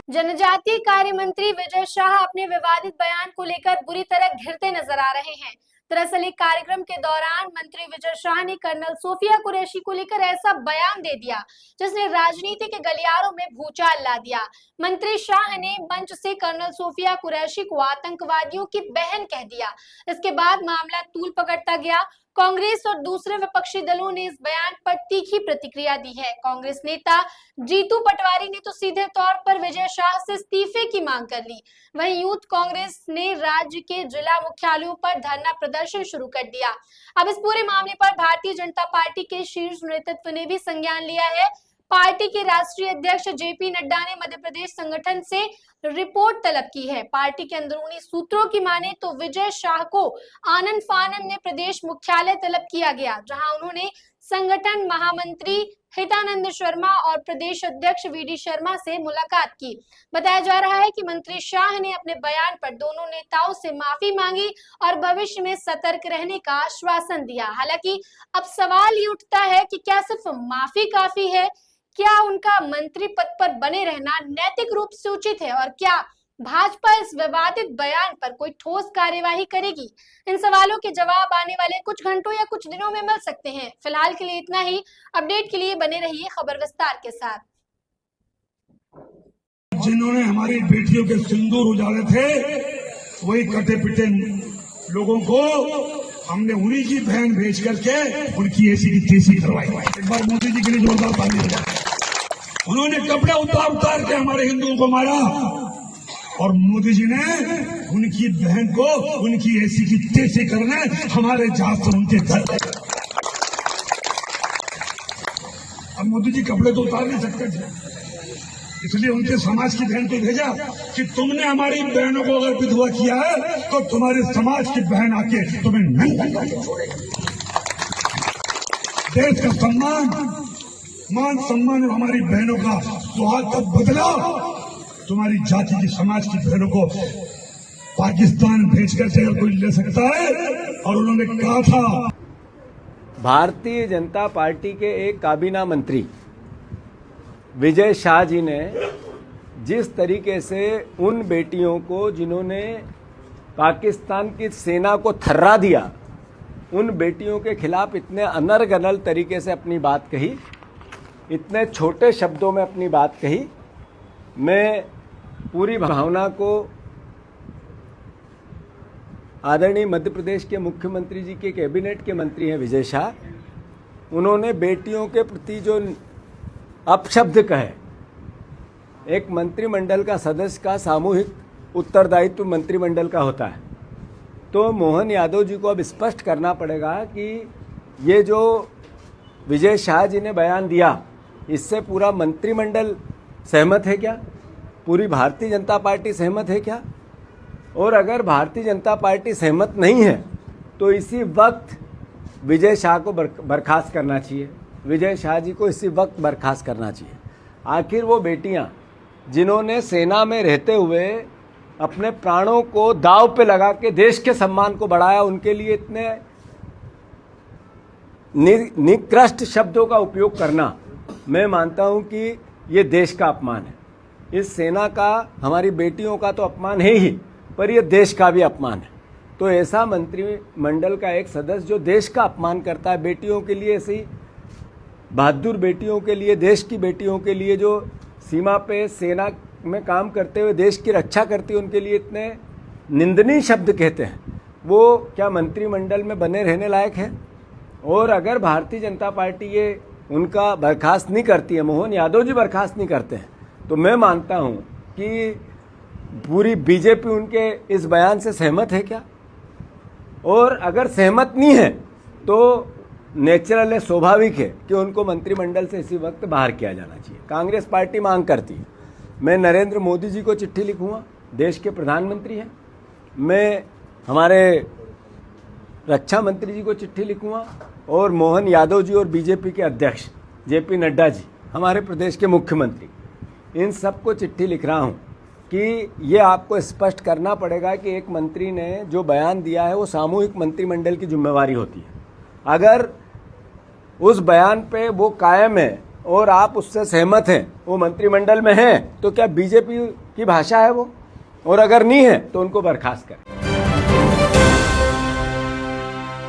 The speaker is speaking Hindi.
जनजातीय कार्य मंत्री विजय शाह अपने विवादित बयान को लेकर बुरी तरह घिरते नजर आ रहे हैं। दरअसल एक कार्यक्रम के दौरान मंत्री विजय शाह ने कर्नल सोफिया कुरैशी को लेकर ऐसा बयान दे दिया जिसने राजनीति के गलियारों में भूचाल ला दिया। मंत्री शाह ने मंच से कर्नल सोफिया कुरैशी को आतंकवादियों की बहन कह दिया। इसके बाद मामला तूल पकड़ता गया। कांग्रेस और दूसरे विपक्षी दलों ने इस बयान पर तीखी प्रतिक्रिया दी है। कांग्रेस नेता जीतू पटवारी ने तो सीधे तौर पर विजय शाह से इस्तीफे की मांग कर ली। वहीं यूथ कांग्रेस ने राज्य के जिला मुख्यालयों पर धरना प्रदर्शन शुरू कर दिया। अब इस पूरे मामले पर भारतीय जनता पार्टी के शीर्ष नेतृत्व ने भी संज्ञान लिया है। पार्टी के राष्ट्रीय अध्यक्ष जेपी नड्डा ने मध्य प्रदेश संगठन से रिपोर्ट तलब की है। पार्टी के अंदरूनी सूत्रों की माने तो विजय शाह को आनन फानन में प्रदेश मुख्यालय तलब किया गया, जहां उन्होंने संगठन महामंत्री हितानंद शर्मा और प्रदेश अध्यक्ष वीडी शर्मा से मुलाकात की। बताया जा रहा है कि मंत्री शाह ने अपने बयान पर दोनों नेताओं से माफी मांगी और भविष्य में सतर्क रहने का आश्वासन दिया। हालांकि अब सवाल ये उठता है कि क्या सिर्फ माफी काफी है? क्या उनका मंत्री पद पर बने रहना नैतिक रूप से उचित है और क्या भाजपा इस विवादित बयान पर कोई ठोस कार्यवाही करेगी? इन सवालों के जवाब आने वाले कुछ घंटों या कुछ दिनों में मिल सकते हैं। फिलहाल के लिए इतना ही। अपडेट के लिए बने रहिए खबर विस्तार के साथ। जिन्होंने हमारी बेटियों के सिंदूर उजाड़े थे, वही कटे पिटे लोगों को हमने उन्हीं की बहन भेज करके उनकी ऐसी की तैसी करवाई। एक बार मोदी जी के लिए जोरदार ताली बजाएं। उन्होंने कपड़े उतार उतार के हमारे हिंदुओं को मारा और मोदी जी ने उनकी बहन को उनकी ऐसी की तैसी करने हमारे जहाज से उनके घर। अब मोदी जी कपड़े तो उतार नहीं सकते थे, इसलिए उनके समाज की बहन को भेजा कि तुमने हमारी बहनों को अगर विधवा किया है तो तुम्हारे समाज की बहन आके तुम्हें नंगा करके छोड़ेगी। देश का सम्मान, मान सम्मान और हमारी बहनों का सुहाग का बदला तुम्हारी जाति की समाज की बहनों को पाकिस्तान भेजकर से अगर कोई ले सकता है। और उन्होंने कहा था, भारतीय जनता पार्टी के एक काबीना मंत्री विजय शाह जी ने जिस तरीके से उन बेटियों को जिन्होंने पाकिस्तान की सेना को थर्रा दिया, उन बेटियों के खिलाफ इतने अनर्गल तरीके से अपनी बात कही, इतने छोटे शब्दों में अपनी बात कही, मैं पूरी भावना को आदरणीय मध्य प्रदेश के मुख्यमंत्री जी के कैबिनेट के मंत्री हैं विजय शाह, उन्होंने बेटियों के प्रति जो अपशब्द कहे, एक मंत्रिमंडल का सदस्य का सामूहिक उत्तरदायित्व मंत्रिमंडल का होता है, तो मोहन यादव जी को अब स्पष्ट करना पड़ेगा कि ये जो विजय शाह जी ने बयान दिया, इससे पूरा मंत्रिमंडल सहमत है क्या? पूरी भारतीय जनता पार्टी सहमत है क्या? और अगर भारतीय जनता पार्टी सहमत नहीं है तो इसी वक्त विजय शाह को बर्खास्त करना चाहिए। विजय शाह जी को इसी वक्त बर्खास्त करना चाहिए। आखिर वो बेटियां जिन्होंने सेना में रहते हुए अपने प्राणों को दांव पे लगा के देश के सम्मान को बढ़ाया, उनके लिए इतने निकृष्ट शब्दों का उपयोग करना, मैं मानता हूं कि ये देश का अपमान है। इस सेना का, हमारी बेटियों का तो अपमान है ही, पर यह देश का भी अपमान है। तो ऐसा मंत्रिमंडल का एक सदस्य जो देश का अपमान करता है, बेटियों के लिए, ऐसी बहादुर बेटियों के लिए, देश की बेटियों के लिए जो सीमा पे सेना में काम करते हुए देश की रक्षा करती है, उनके लिए इतने निंदनीय शब्द कहते हैं, वो क्या मंत्रिमंडल में बने रहने लायक है? और अगर भारतीय जनता पार्टी ये उनका बर्खास्त नहीं करती है, मोहन यादव जी बर्खास्त नहीं करते हैं, तो मैं मानता हूं कि पूरी बीजेपी उनके इस बयान से सहमत है क्या? और अगर सहमत नहीं है तो नेचुरल है, स्वाभाविक है कि उनको मंत्रिमंडल से इसी वक्त बाहर किया जाना चाहिए। कांग्रेस पार्टी मांग करती है। मैं नरेंद्र मोदी जी को चिट्ठी लिखूंगा, देश के प्रधानमंत्री हैं। मैं हमारे रक्षा मंत्री जी को चिट्ठी लिखूंगा और मोहन यादव जी और बीजेपी के अध्यक्ष जेपी नड्डा जी, हमारे प्रदेश के मुख्यमंत्री, इन सबको चिट्ठी लिख रहा हूं कि ये आपको स्पष्ट करना पड़ेगा कि एक मंत्री ने जो बयान दिया है वो सामूहिक मंत्रिमंडल की जिम्मेवारी होती है। अगर उस बयान पे वो कायम है और आप उससे सहमत हैं, वो मंत्रिमंडल में हैं, तो क्या बीजेपी की भाषा है वो? और अगर नहीं है तो उनको बर्खास्त करें।